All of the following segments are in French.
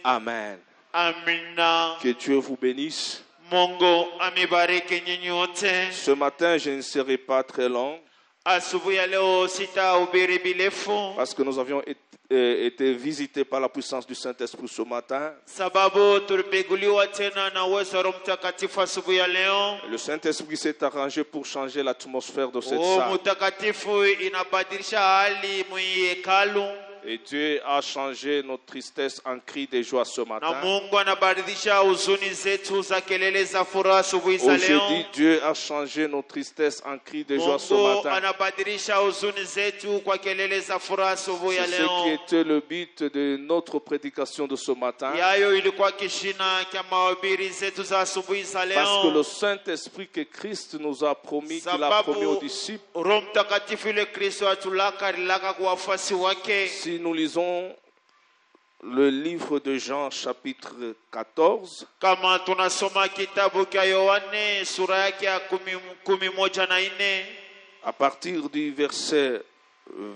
Amen. Amina. Que Dieu vous bénisse. Mungu amibariki nyinyi wote. Ce matin, je ne serai pas très long Asubuhi ya leo sitahubiri birefu parce que nous avions été visités par la puissance du Saint-Esprit ce matin. sababu tulipeguliwa tena na uwezo wa Roho Mtakatifu asubuhi ya leo. Le Saint-Esprit s'est arrangé pour changer l'atmosphère de cette Roho salle. Mtakatifu inabadilisha hali hekalu. Et Dieu a changé notre tristesse en cri de joie ce Na matin. Mungu anabadilisha huzuni zetu za kelele za furaha asubuhi za leo. Aujourd'hui, Dieu a changé nos tristesses en cris de joie ce Mungu matin. anabadilisha huzuni zetu kwa kelele za furaha asubuhi ya C'est ce qui leo. était le but de notre prédication de ce matin. Yayo ilikuwa kishina cha mahubiri zetu za asubuhi za Parce que le leo. Saint-Esprit que Christ nous a promis, qu'il a promis aux Sababu disciples, Roho Mtakatifu ile Kristo atulaka kwa wafuasi wake. si nous lisons le livre de Jean chapitre 14, Kama tunasoma kitabu cha Yohane sura yake ya kumi moja na nne à partir du verset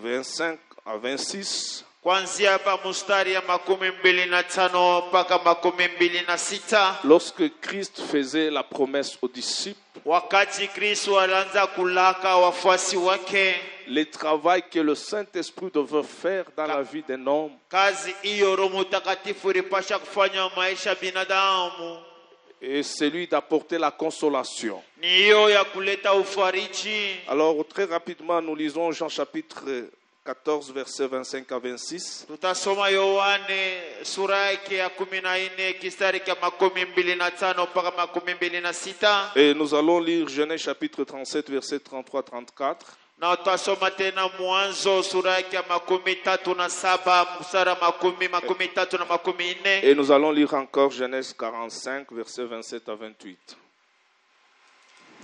25 à 26, kuanzia hapa mstari ya 25 mpaka 26. lorsque Christ faisait la promesse aux disciples, Wakati Kristo alianza kulaka wafuasi wake, le travail que le Saint-Esprit devait faire dans la vie d'un homme, kazi hiyo Roho Mtakatifu ilipasha kufanya maisha ya binadamu et celui d'apporter la consolation. ni hiyo ya kuleta ufariji. Alors très rapidement, nous lisons Jean chapitre 14, versets 25 à 26. Tutasoma Yohane sura yake ya 14 kistari cha 25 mpaka 26. Et nous allons lire Genèse chapitre 37, versets 33-34. Na tutasoma tena Mwanzo sura yake ya 37 mstari wa 33 na 34. Et nous allons lire encore Genèse 45, versets 27 à 28.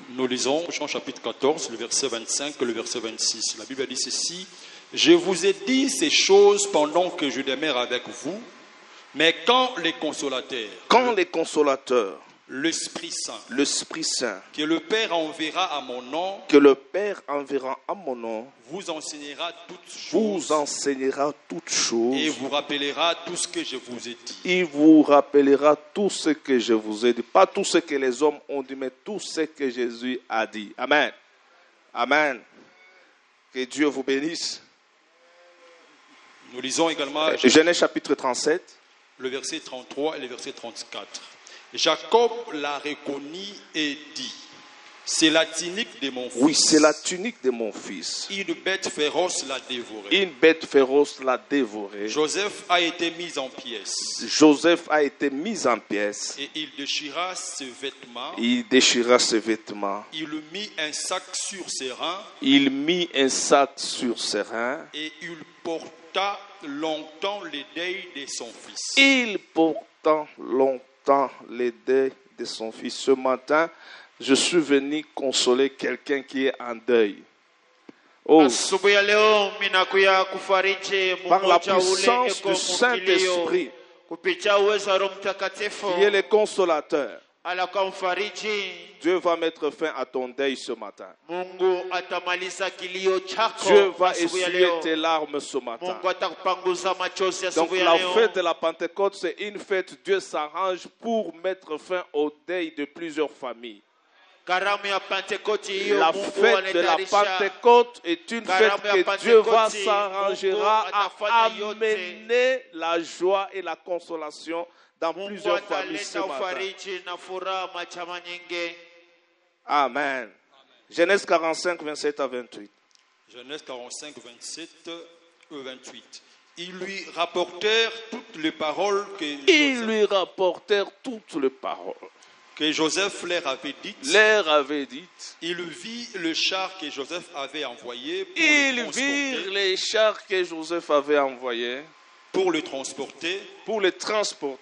Nous lisons Jean chapitre 14, le verset 25 et le verset 26. La Bible dit ceci: je vous ai dit ces choses pendant que je demeure avec vous, mais quand les consolateurs, l'Esprit Saint, que le Père enverra à mon nom, vous enseignera toutes choses, et vous rappellera tout ce que je vous ai dit. Il vous rappellera tout ce que je vous ai dit. Pas tout ce que les hommes ont dit, mais tout ce que Jésus a dit. Amen. Amen. Que Dieu vous bénisse. Nous lisons également Genèse chapitre 37. le verset 33 et le verset 34. Jacob l'a reconnu et dit: c'est la tunique de mon fils. Oui, c'est la tunique de mon fils. Une bête féroce l'a dévoré. Une bête féroce l'a dévoré. Joseph a été mis en pièces. Joseph a été mis en pièces. Et il déchira ses vêtements. Il déchira ses vêtements. Il mit un sac sur ses reins. Il mit un sac sur ses reins. Et il porta longtemps le deuil de son fils. Il porta longtemps le deuil de son fils. Ce matin, je suis venu consoler quelqu'un qui est en deuil. Oh, par la puissance du Saint-Esprit, qui est le consolateur, Dieu va mettre fin à ton deuil ce matin. Dieu va essuyer tes larmes ce matin. Donc la fête de la Pentecôte, c'est une fête, Dieu s'arrange pour mettre fin au deuil de plusieurs familles. La fête de la Pentecôte est une fête que Dieu va s'arranger à amener la joie et la consolation dans plusieurs familles ce matin. Amen. Genèse 45, 27 à 28. Genèse 45, 27 et 28. Ils lui rapportèrent toutes les paroles que Joseph leur avait dites. Il vit le char que Joseph avait envoyé pour le transporter.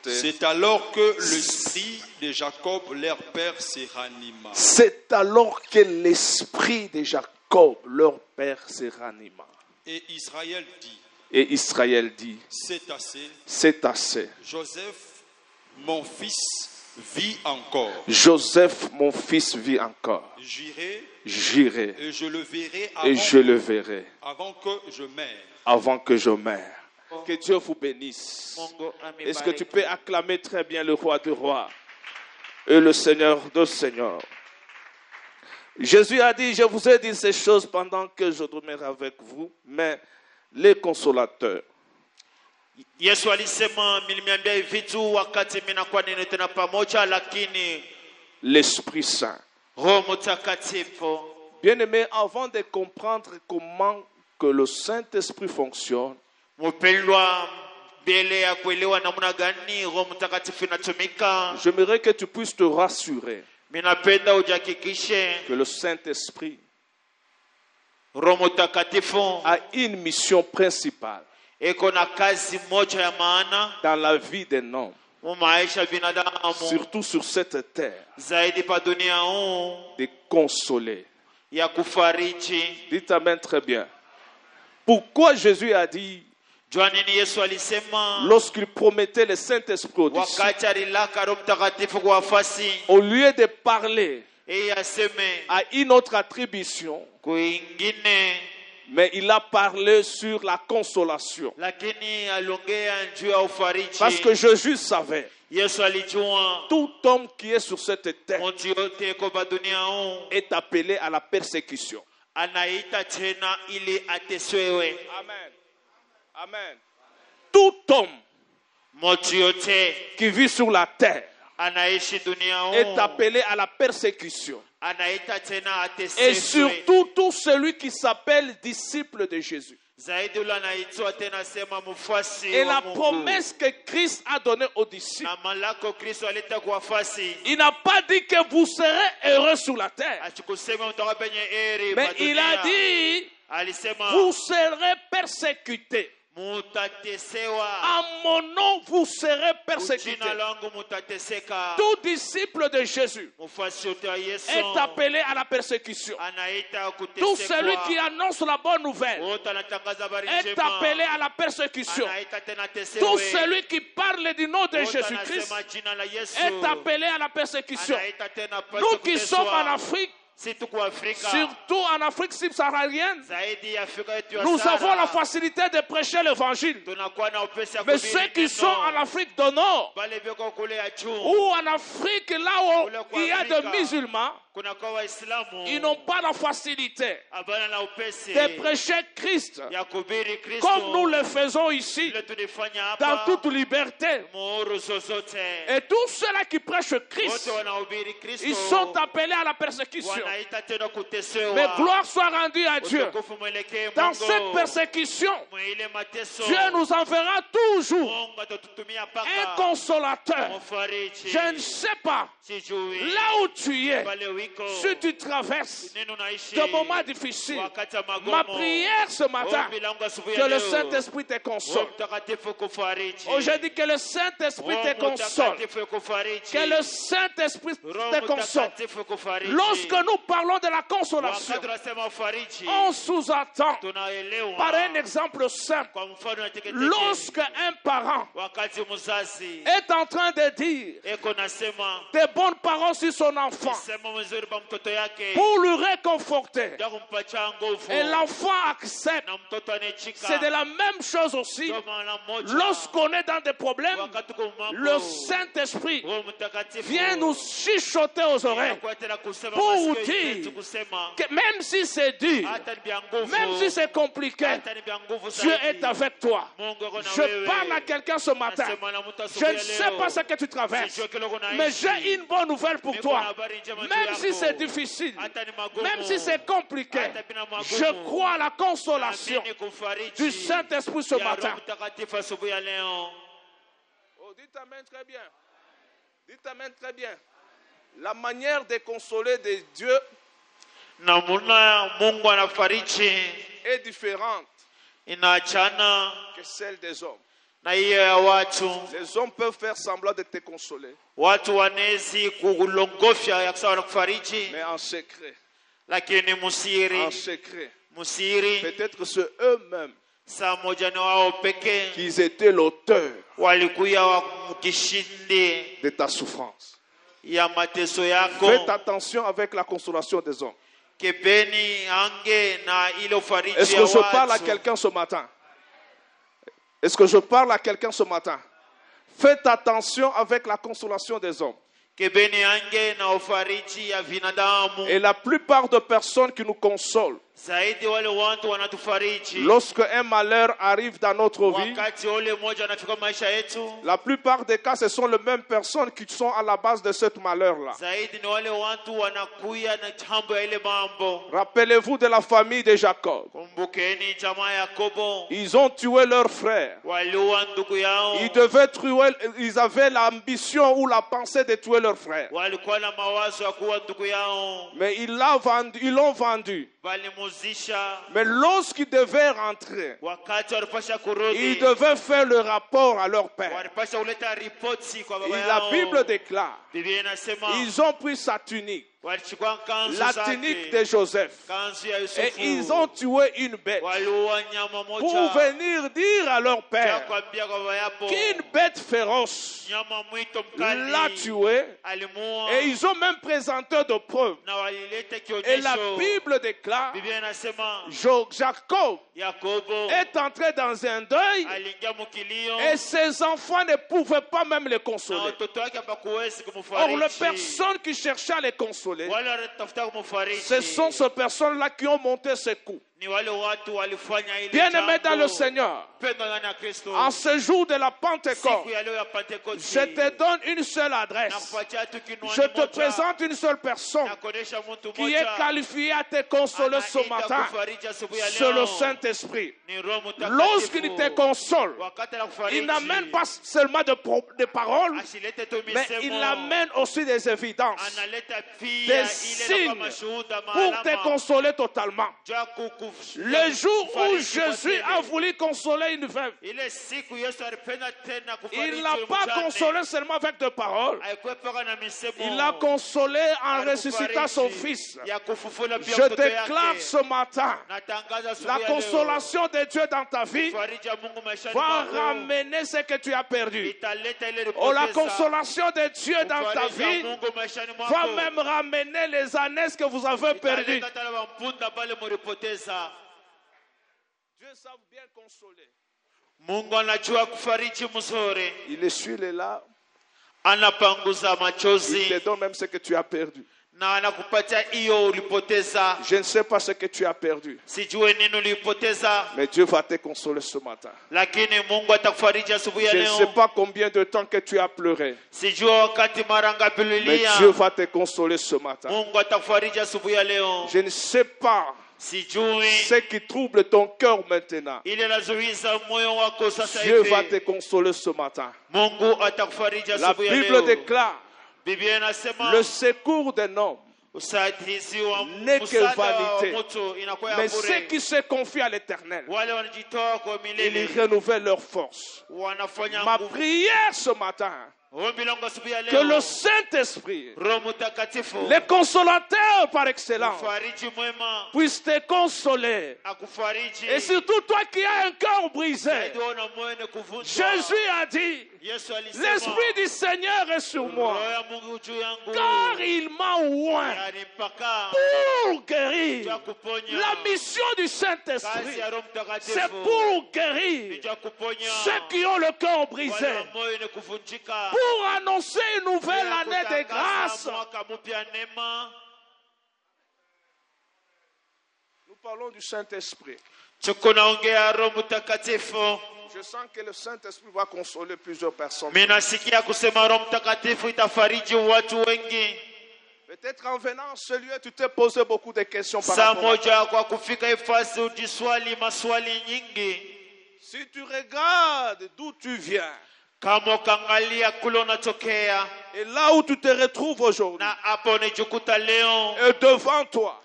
C'est alors que l'esprit de Jacob, leur père, se ranima. Et Israël dit, c'est assez. Joseph, mon fils, vit encore. J'irai et je le verrai avant que je meure. Que Dieu vous bénisse. Est-ce que tu peux acclamer très bien le roi des rois et le Seigneur des seigneurs? Jésus a dit, je vous ai dit ces choses pendant que je demeurais avec vous, mais les consolateurs, Yesu alisema nilimiambia hivi tu wakati mimi nakuwa nini tena pamoja, lakini l'Esprit Saint. Roho Mtakatifu. Bien-aimé, avant de comprendre comment que le Saint-Esprit fonctionne, mpendwa, mbele ya kuelewa namna gani Roho Mtakatifu inatumika, j'aimerais que tu puisses te rassurer ninapenda ujihakikishe que le Saint-Esprit Roho Mtakatifu a une mission principale iko na kazi moja ya maana dans la vie d'un homme, maisha binadamu, surtout sur cette terre, zaidi pa dunia huu, de consoler. ya kufariji. Dites amen très bien. Pourquoi Jésus a dit, Jua nini Yesu alisema lorsqu'il promettait le Saint-Esprit aux disciples, wakati alilaka Roho Mtakatifu kwa wafasi, au lieu de parler aseme à une autre attribution, kuingine, mais il a parlé sur la consolation. lakini alongea juu ya ufariji. Parce que Jésus savait, Yesu alijua tout homme qui est sur cette terre mtu yote kwa dunia huu est appelé à la persécution. anaita tena ili ateswewe. Amen. Amen. Tout homme Mtu yote qui vit sur la terre anaishi dunia huu est appelé à la persécution. anaita tena ateswewe. Et surtout tout celui qui s'appelle disciple de Jésus. Zaidi ule anaitwa tena sema mfuasi Et wa la Mungu. promesse que Christ a donnée aux disciples, Na malako Kristo aleta kwa wafasi, il n'a pas dit que vous serez heureux sur la terre, achikusema mtakuwa penye heri mais pa il a dunia. dit, Alisema vous serez persécutés. mutatesewa, À mon nom, vous serez persécutés. jina langu mutateseka. Tout disciple de Jésus Mfuasi yote wa Yesu est appelé à la persécution. anaita Tout celui kutesekwa. qui annonce la bonne nouvelle Wote anatangaza habari est njema. appelé à la persécution. Anaita tena tesewe. Tout celui qui parle du nom de Wote Jésus-Christ anasema jina la Yesu. est appelé à la persécution. Anaita tena Nous qui sommes en kuteswa. Afrique, Si tuko Afrika, surtout en Afrique subsaharienne, zaidi ya Afrika yetu ya nous Sahara, avons la facilité de prêcher l'évangile. tunakuwa na upesi ya Mais kuhubiri ceux qui neno. sont en Afrique du Nord Bale beko kule ya juu, ou en Afrique là où il y a des musulmans, kunakuwa Waislamu ils n'ont pas la facilité abana na upesi de prêcher Christ ya kuhubiri Kristo comme nous le faisons ici, ile tulifanya dans hapa toute liberté. muhuru zozote. Et tous ceux-là qui prêchent Christ, Wote wanahubiri Kristo ils sont appelés à la persécution. wanaita tena kutesewa. Mais gloire soit rendue à Dieu. Utukufu mwelekee Dans Mungu. cette persécution, Mwile mateso, Dieu nous enverra toujours Mungu atatutumia un paka consolateur. mfariji. Je ne sais pas Sijui là où tu es, pale wiko si tu traverses neno naishi des moments difficiles. wakati wa magumu. Ma prière ce matin, Ombi langu asubuhi que ya le leo, Saint-Esprit te Roho console. Mtakatifu kufariji. Oh, je dis que le Saint-Esprit te Roho console. Mtakatifu kufariji. Que le Saint-Esprit Roho te console. Mtakatifu kufariji. Lorsque nous parlons de la consolation, Wakati tunasema ufariji, on sous-attend tunaelewa par un exemple simple. kwa mfano na teketeke. Lorsque un parent Wakati mzazi est en train de dire eko nasema des bonnes paroles sur son enfant sema mzuri pa mtoto yake pour le réconforter, ya kumpatia nguvu, et l'enfant accepte, na mtoto anechika. c'est de la même chose aussi Ndio maana moja, lorsqu'on est dans des problèmes. wakati kwa mambo, Le Saint-Esprit Roho Mtakatifu vient nous chuchoter aux oreilles anakuwa tena kusema pour vous masikio dire yetu kusema que même si c'est dur, hata ni vya nguvu, même si c'est compliqué, hata ni vya nguvu Dieu zaidi, est avec toi. Mungu ako na Je wewe. parle à quelqu'un ce matin. Nasema na mtu Je asubuhi ne ya sais leo, pas ce que tu traverses, sijui kile uko naishi, mais j'ai une bonne nouvelle pour mais kuna toi. habari njema juu Même yako. si c'est difficile, Hata ni magumu, même si c'est compliqué, hata bila magumu, je crois à la consolation naamini kufariji du Saint-Esprit ce ya matin. Roho Mtakatifu asubuhi ya leo. Oh, dites amen très bien. Dites amen très bien. La manière de consoler de Dieu Namuna Mungu anafariji est différente inaachana que celle des hommes. na hiyo ya watu. Les hommes peuvent faire semblant de te consoler, Watu wanezi kulongofya ya kusawa na kufariji, mais en secret. lakini musiri, En secret. musiri Peut-être c'est eux-mêmes saa moja ni wao pekee qui étaient l'auteur walikuya wa mkishindi de ta souffrance. ya mateso yako. Faites attention avec la consolation des hommes. Kebeni ange na ile ufariji Est-ce ya que je parle à watu. quelqu'un ce matin? Est-ce que je parle à quelqu'un ce matin? Faites attention avec la consolation des hommes. Et la plupart de personnes qui nous consolent, lorsque un malheur arrive dans notre vie, la plupart des cas, ce sont les mêmes personnes qui sont à la base de ce malheur-là. Rappelez-vous de la famille de Jacob. Ils ont tué leur frère. Ils avaient l'ambition ou la pensée de tuer leur frère. Mais ils l'ont vendu. Mais lorsqu'ils devaient rentrer, ils devaient faire le rapport à leur père. Et la Bible déclare, ils ont pris sa tunique, la tunique de Joseph, et ils ont tué une bête pour venir dire à leur père qu'une bête féroce l'a tué, et ils ont même présenté de preuves. Et la Bible déclare, Jacob est entré dans un deuil et ses enfants ne pouvaient pas même les consoler. Or, les personnes qui cherchaient à les consoler, ce sont ces personnes-là qui ont monté ces coups. Bien-aimé dans le Seigneur, en ce jour de la Pentecôte, je te donne une seule adresse. Je te présente une seule personne qui est qualifiée à te consoler ce matin. C'est le Saint-Esprit. Lorsqu'il te console, il n'amène pas seulement des paroles, mais il amène aussi des évidences, des signes pour te consoler totalement. Le jour où Jésus a voulu consoler une veuve, il n'a pas consolé seulement avec des paroles, il l'a consolé en ressuscitant son fils. Je déclare ce matin, la consolation de Dieu dans ta vie va ramener ce que tu as perdu. Oh, la consolation de Dieu dans ta vie va même ramener les années que vous avez perdues. Dieu sait bien consoler. Il essuie les larmes. Il te donne même ce que tu as perdu. Je ne sais pas ce que tu as perdu, mais Dieu va te consoler ce matin. Je ne sais pas combien de temps que tu as pleuré, mais Dieu va te consoler ce matin. Je ne sais pas ce qui trouble ton cœur maintenant. Dieu va te consoler ce matin. La Bible déclare, le secours d'un homme n'est que vanité, mais ceux qui se confient à l'Éternel, ils renouvellent leur force. Ma prière ce matin, que le Saint-Esprit, le consolateur par excellence, puisse te consoler. Et surtout toi qui as un cœur brisé, Jésus a dit, l'Esprit du Seigneur est sur moi, car il m'a oint pour guérir. La mission du Saint-Esprit, c'est pour guérir ceux qui ont le cœur brisé, pour annoncer une nouvelle année de grâce. Nous parlons du Saint-Esprit. Je sens que le Saint-Esprit va consoler plusieurs personnes. Peut-être en venant à ce lieu, tu t'es posé beaucoup de questions par rapport à si tu regardes d'où tu viens, et là où tu te retrouves aujourd'hui, et devant toi,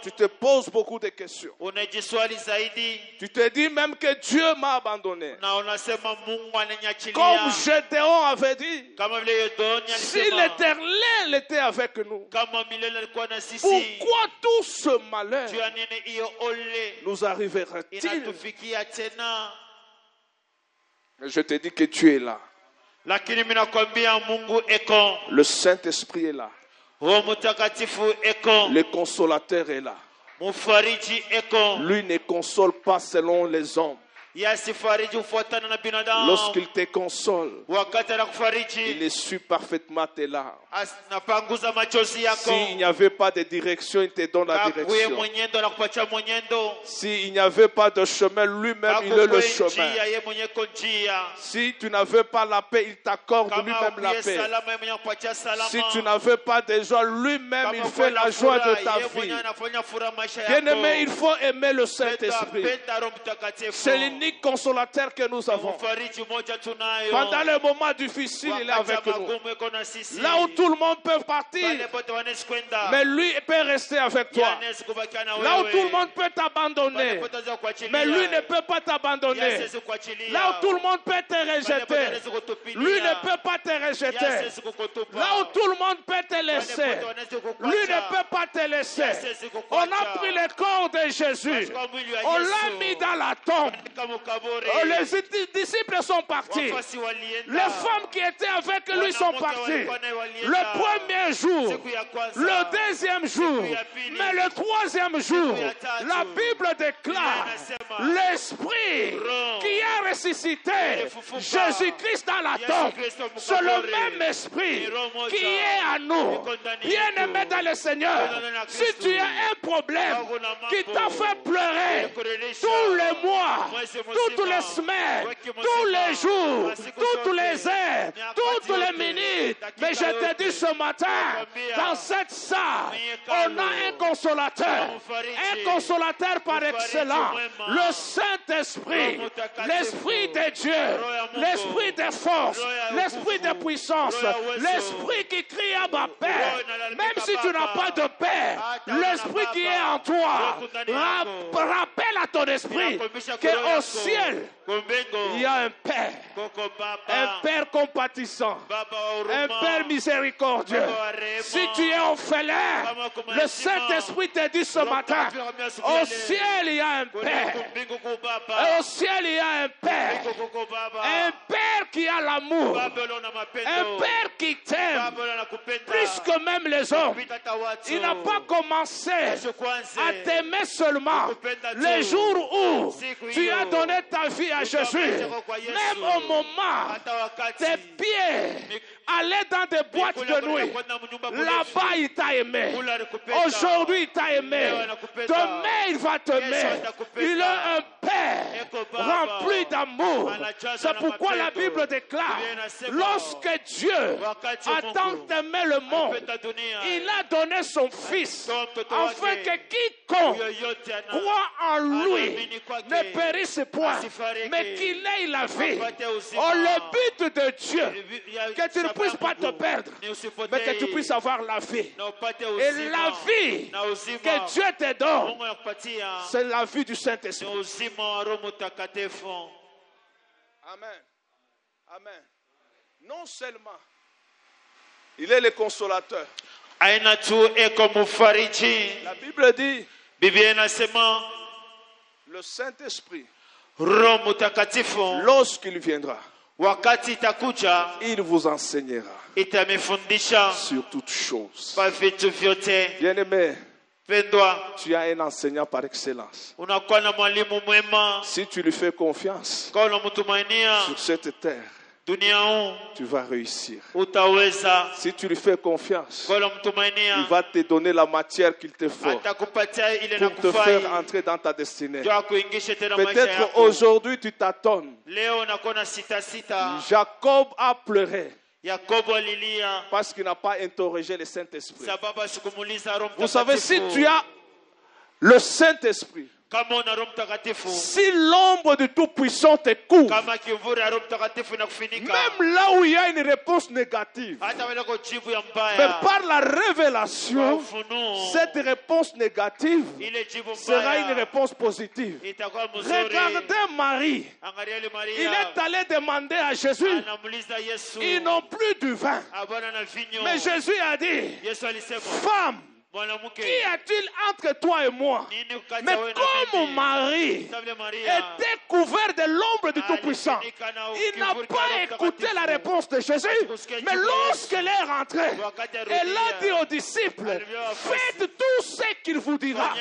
tu te poses beaucoup de questions. Tu te dis même que Dieu m'a abandonné. Comme Gédéon avait dit, si l'Éternel était avec nous, pourquoi tout ce malheur nous arriverait-il? Je te dis que tu es là. Le Saint-Esprit est là. Le consolateur est là. Lui ne console pas selon les hommes. Lorsqu'il te console, il essuie parfaitement tes larmes. S'il n'y avait pas de direction, il te donne la direction. S'il n'y avait pas de chemin, lui-même, il est le chemin. Si tu n'avais pas la paix, il t'accorde lui-même la paix. Si tu n'avais pas de joie, lui-même, il fait la joie de ta vie. Bien-aimé, il faut aimer le Saint-Esprit. C'est l'unique consolateur que nous avons. Pendant les moments difficiles, il est avec nous. Là où tout le monde peut partir, mais lui peut rester avec toi. Là où tout le monde peut t'abandonner, mais lui ne peut pas t'abandonner. Là où tout le monde peut te rejeter, lui ne peut pas te rejeter. Là où tout le monde peut te laisser, lui ne peut pas te laisser. On a pris le corps de Jésus, on l'a mis dans la tombe. Les disciples sont partis. Les femmes qui étaient avec lui sont parties. Le premier jour, le deuxième jour, mais le troisième jour, la Bible déclare l'Esprit qui a ressuscité Jésus-Christ dans la tombe. C'est le même Esprit qui est à nous. Bien-aimé dans le Seigneur, si tu as un problème qui t'a fait pleurer tous les mois, toutes les semaines, tous les jours, toutes les heures, toutes les minutes, mais je te dis ce matin, dans cette salle, on a un consolateur par excellence, le Saint-Esprit, l'Esprit de Dieu, l'Esprit de force, l'Esprit de puissance, l'Esprit qui crie à ma Père. Même si tu n'as pas de Père, l'Esprit qui est en toi, rappelle à ton esprit qu'au ciel, il y a un Père compatissant, un Père miséricordieux. Si tu es orphelin, le Saint-Esprit te dit ce matin, au ciel il y a un Père. Au ciel il y a un Père. Un Père qui a l'amour. Un Père qui t'aime plus que même les hommes. Il n'a pas commencé à t'aimer seulement les jours où tu as donné ta vie à Jésus. Même au moment tes pieds allaient dans des boîtes de nuit, là-bas il t'a aimé. Aujourd'hui il t'a aimé. Demain il va t'aimer. Il est un Père rempli d'amour. C'est pourquoi la Bible déclare, lorsque Dieu a tant aimé le monde, il a donné son Fils, afin que quiconque croit en lui ne périsse point, mais qu'il ait la vie. Oh, le but de Dieu, que tu ne puisses pas te perdre, mais que tu puisses avoir la vie. Et la vie que Dieu te donne, c'est la vie du Saint-Esprit. Amen. Amen. Non seulement il est le consolateur. La Bible dit, le Saint-Esprit, lorsqu'il viendra, il vous enseignera sur toutes choses. Bien-aimé, tu as un enseignant par excellence. Si tu lui fais confiance sur cette terre, tu vas réussir. Si tu lui fais confiance, il va te donner la matière qu'il te faut pour te faire entrer dans ta destinée. Peut-être aujourd'hui tu t'attends. Jacob a pleuré parce qu'il n'a pas interrogé le Saint-Esprit. Vous savez, si tu as le Saint-Esprit, si l'ombre du Tout-Puissant te couvre, même là où il y a une réponse négative, mais par la révélation, cette réponse négative sera une réponse positive. Regardez Marie, il est allé demander à Jésus, ils n'ont plus du vin. Mais Jésus a dit, femme, Qu'y a-t-il entre toi et moi? Mais comme mon mari était couvert de l'ombre du Tout-Puissant, il n'a pas écouté la réponse de Jésus. Mais lorsqu'elle est rentrée, elle a dit aux disciples, faites tout ce qu'il vous dira.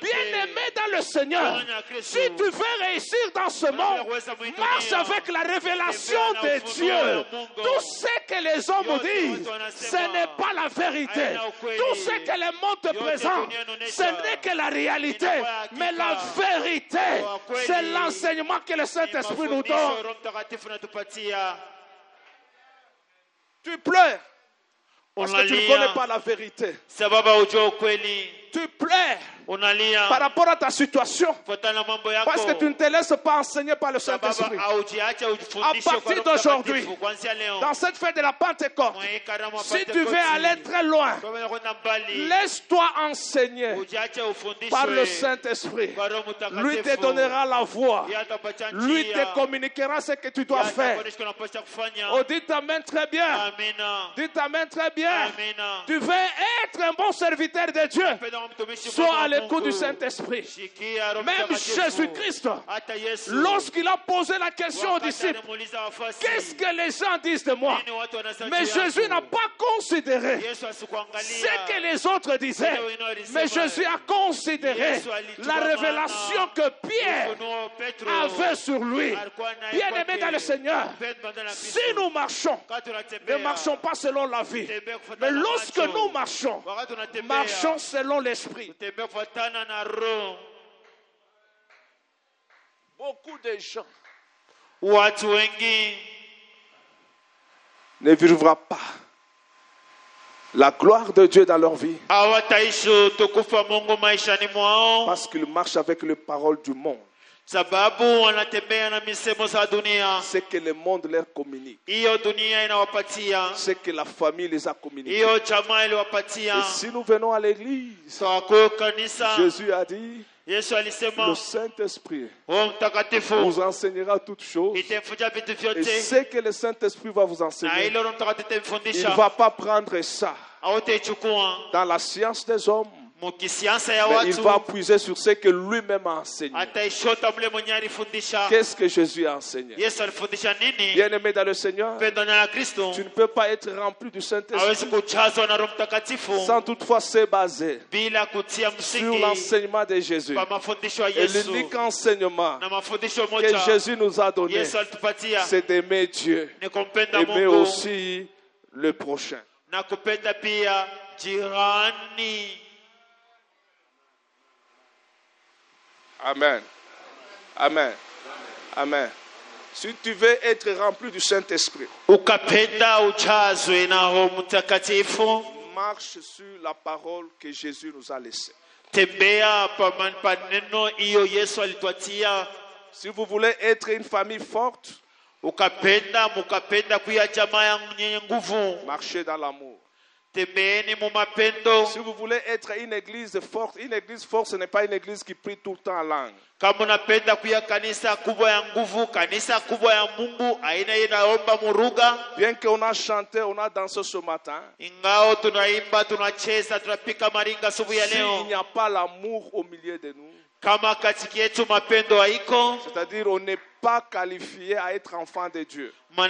Bien-aimé dans le Seigneur, si tu veux réussir dans ce monde, marche avec la révélation de Dieu. Tout ce que les hommes disent, ce n'est pas la vérité. Tout ce que les mondes te présentent, ce n'est que la réalité. Mais la vérité, c'est l'enseignement que le Saint-Esprit nous donne. Tu pleures parce que tu ne connais pas la vérité. Tu pleures par rapport à ta situation parce que tu ne te laisses pas enseigner par le Saint-Esprit. À partir d'aujourd'hui, dans cette fête de la Pentecôte, si tu veux aller très loin, laisse-toi enseigner par le Saint-Esprit. Lui te donnera la voie. Lui te communiquera ce que tu dois faire. Oh, dites Amen très bien. Dites Amen très bien. Tu veux être un bon serviteur de Dieu. Sois à l'écoute du Saint-Esprit. Même Jésus-Christ, lorsqu'il a posé la question aux disciples, qu'est-ce que les gens disent de moi? Mais Jésus n'a pas considéré ce que les autres disaient. Mais Jésus a considéré la révélation que Pierre avait sur lui. Bien-aimé dans le Seigneur, si nous marchons, ne marchons pas selon la vie. Mais lorsque nous marchons selon l'Esprit. Beaucoup de gens ne vivront pas la gloire de Dieu dans leur vie parce qu'ils marchent avec les paroles du monde. Ce que le monde leur communique, ce que la famille les a communiqué. Et si nous venons à l'église, Jésus a dit, le Saint-Esprit vous enseignera toutes choses. Et ce que le Saint-Esprit va vous enseigner, il ne va pas prendre ça dans la science des hommes. Mais il va puiser sur ce que lui-même a enseigné. Qu'est-ce que Jésus a enseigné? Bien-aimé dans le Seigneur, tu ne peux pas être rempli du Saint-Esprit sans toutefois se baser sur l'enseignement de Jésus. Et l'unique enseignement que Jésus nous a donné, c'est d'aimer Dieu, aimer aussi le prochain. Amen. Amen. Amen. Si tu veux être rempli du Saint-Esprit, marche sur la parole que Jésus nous a laissée. Si vous voulez être une famille forte, marchez dans l'amour. Si vous voulez être une église forte ce n'est pas une église qui prie tout le temps en langue. Bien qu'on a chanté, on a dansé ce matin, s'il n'y a pas l'amour au milieu de nous, c'est-à-dire on n'est pas qualifié à être enfant de Dieu. On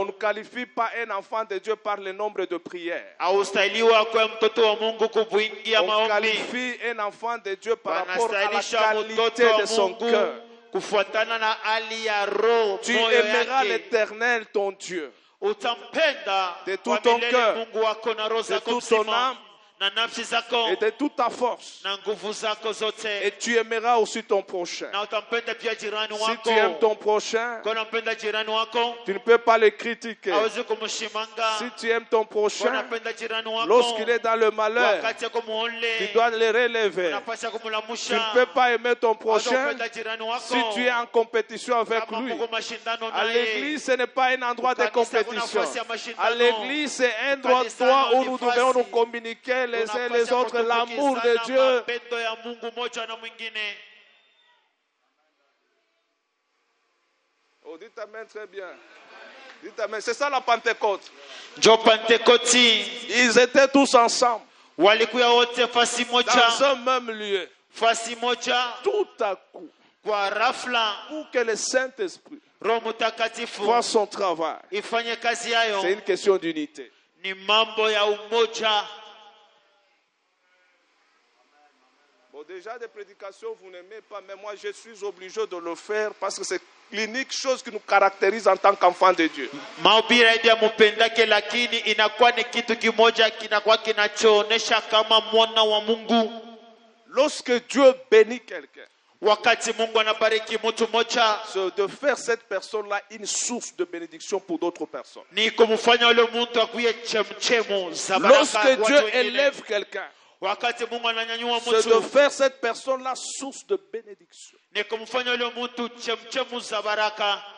ne qualifie pas un enfant de Dieu par le nombre de prières. On qualifie un enfant de Dieu par rapport à la qualité de son cœur. Tu aimeras l'Éternel ton Dieu de tout ton cœur, de toute ton âme et de toute ta force. Et tu aimeras aussi ton prochain. Si tu aimes ton prochain, tu ne peux pas le critiquer. Si tu aimes ton prochain, lorsqu'il est dans le malheur, tu dois le relever. Tu ne peux pas aimer ton prochain si tu es en compétition avec lui. À l'église, ce n'est pas un endroit de compétition. À l'église, c'est un endroit où nous devons nous communiquer les uns et les autres l'amour de Dieu. Oh, dites Amen très bien. Dites Amen. C'est ça la Pentecôte. Ils étaient tous ensemble. Dans un même lieu. Tout à coup. Pour que le Saint-Esprit fasse son travail. C'est une question d'unité. Bon, déjà des prédications, vous n'aimez pas, mais moi je suis obligé de le faire parce que c'est l'unique chose qui nous caractérise en tant qu'enfants de Dieu. Lorsque Dieu bénit quelqu'un, c'est de faire cette personne-là une source de bénédiction pour d'autres personnes. Lorsque Dieu élève quelqu'un, c'est de faire cette personne-là source de bénédiction.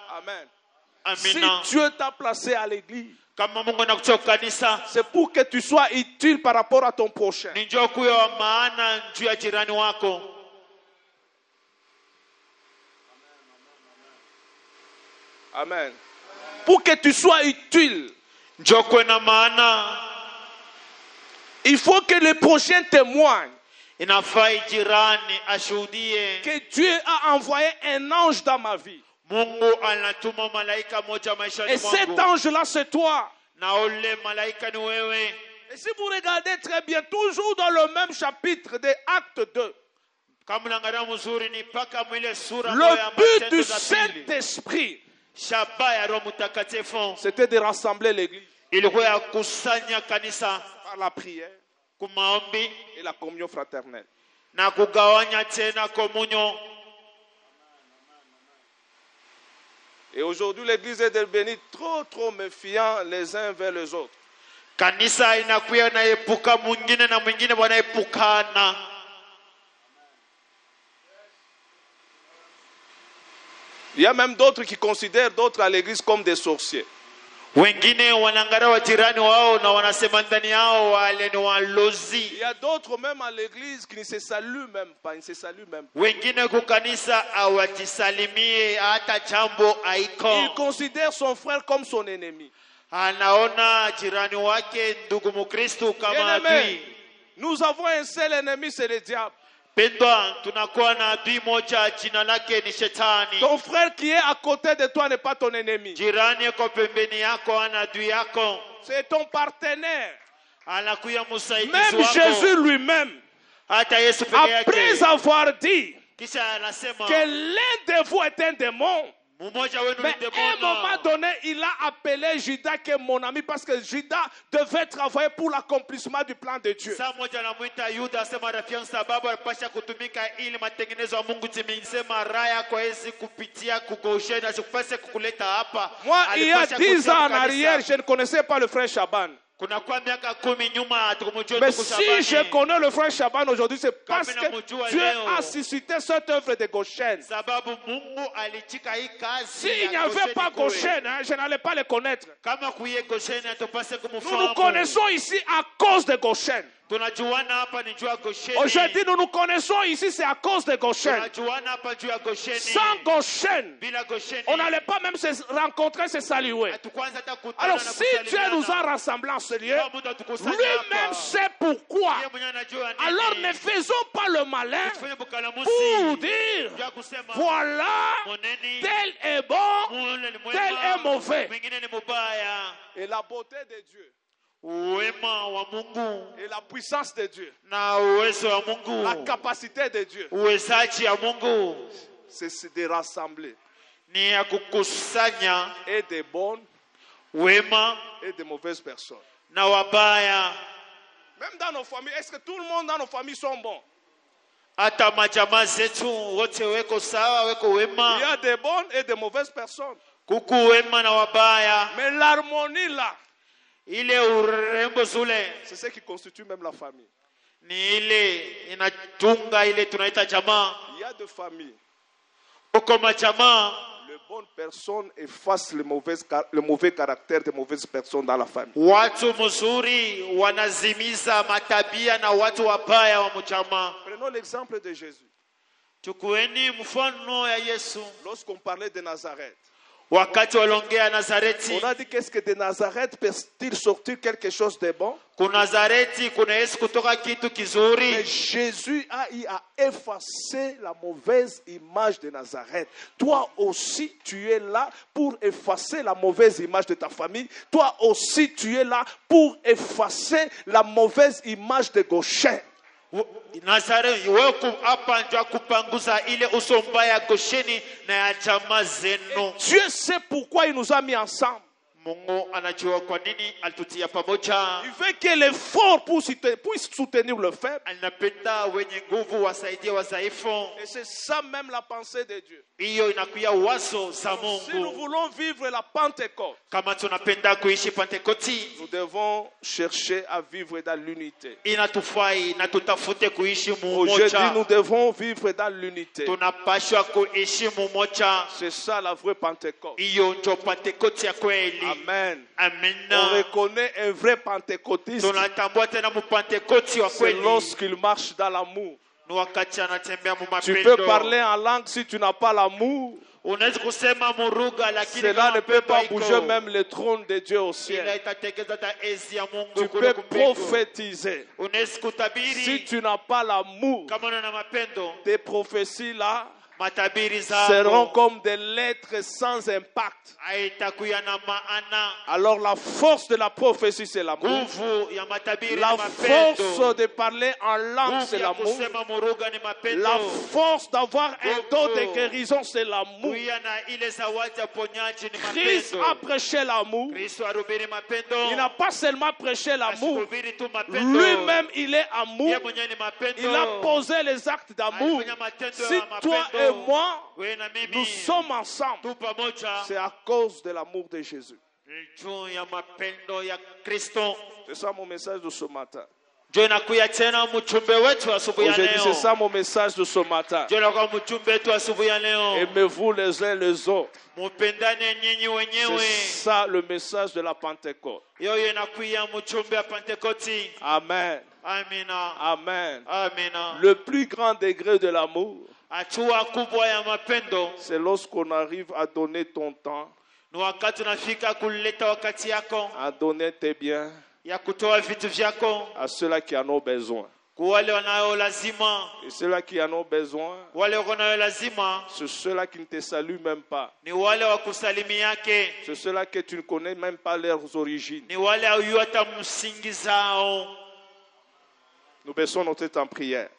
Amen. Si Dieu t'a placé à l'église, c'est pour que tu sois utile par rapport à ton prochain. Amen. Pour que tu sois utile, il faut que le prochain témoigne que Dieu a envoyé un ange dans ma vie. Et cet ange-là, c'est toi. Et si vous regardez très bien, toujours dans le même chapitre des Actes 2, le but du Saint-Esprit, c'était de rassembler l'église par la prière et la communion fraternelle. Et aujourd'hui, l'église est devenue trop méfiante les uns vers les autres. Il y a même d'autres qui considèrent d'autres à l'église comme des sorciers. Il y a d'autres même à l'église qui ne se saluent même pas. Ils ne se saluent même pas. Il considère son frère comme son ennemi. Bien-aimé, nous avons un seul ennemi, c'est le diable. Ton frère qui est à côté de toi n'est pas ton ennemi. C'est ton partenaire. Même Jésus lui-même, après avoir dit que l'un de vous est un démon, mais à un moment donné, il a appelé Judas qui est mon ami parce que Judas devait travailler pour l'accomplissement du plan de Dieu. Moi, il y a 10 ans en arrière, je ne connaissais pas le frère Shaban. Mais si je connais le frère Shaban aujourd'hui, c'est parce que Dieu a suscité cette œuvre de Goshen. S'il n'y avait pas Goshen, je n'allais pas le connaître. Nous nous connaissons ici à cause de Goshen. Aujourd'hui, nous nous connaissons ici, c'est à cause de Goshen. Sans Goshen, on n'allait pas même se rencontrer, se saluer. Alors, si Dieu nous a rassemblés en ce lieu, lui-même sait pourquoi. Alors, ne faisons pas le malin pour dire, voilà, tel est bon, tel est mauvais. Et la beauté de Dieu et la puissance de Dieu, la capacité de Dieu, c'est de rassembler et des bonnes et des mauvaises personnes. Même dans nos familles, est-ce que tout le monde dans nos familles sont bons? Il y a des bonnes et des mauvaises personnes. Mais l'harmonie là, c'est ce qui constitue même la famille. Il y a des familles. Les bonnes personnes effacent le mauvais caractère des mauvaises personnes dans la famille. Prenons l'exemple de Jésus. Lorsqu'on parlait de Nazareth, On a dit qu'est-ce que de Nazareth peut-il sortir quelque chose de bon? Mais Jésus a effacé la mauvaise image de Nazareth. Toi aussi, tu es là pour effacer la mauvaise image de ta famille. Toi aussi, tu es là pour effacer la mauvaise image de Goshen. Dieu sait pourquoi il nous a mis ensemble. Il veut que l'effort puisse soutenir le faible. Et c'est ça même la pensée de Dieu. Si nous voulons vivre la Pentecôte, nous devons chercher à vivre dans l'unité. Aujourd'hui, nous devons vivre dans l'unité. C'est ça la vraie Pentecôte. Amen. On reconnaît un vrai pentecôtiste. C'est lorsqu'il marche dans l'amour. Tu peux parler en langue si tu n'as pas l'amour. Cela ne peut pas bouger même le trône de Dieu au ciel. Tu peux prophétiser. Si tu n'as pas l'amour, tes prophéties là seront comme des lettres sans impact. Alors la force de la prophétie, c'est l'amour. La force de parler en langue, c'est l'amour. La force d'avoir un don de guérison, c'est l'amour. Christ a prêché l'amour. Il n'a pas seulement prêché l'amour. Lui-même, il est amour. Il a posé les actes d'amour. Si toi et moi, nous sommes ensemble, c'est à cause de l'amour de Jésus. C'est ça mon message de ce matin. Aujourd'hui, c'est ça mon message de ce matin. Aimez-vous les uns les autres. C'est ça le message de la Pentecôte. Amen. Amen. Le plus grand degré de l'amour, c'est lorsqu'on arrive à donner ton temps, à donner tes biens à ceux-là qui en ont besoin. Et ceux-là qui en ont besoin, c'est ceux-là qui ne te saluent même pas. C'est ceux-là que tu ne connais même pas leurs origines. Nous baissons nos têtes en prière.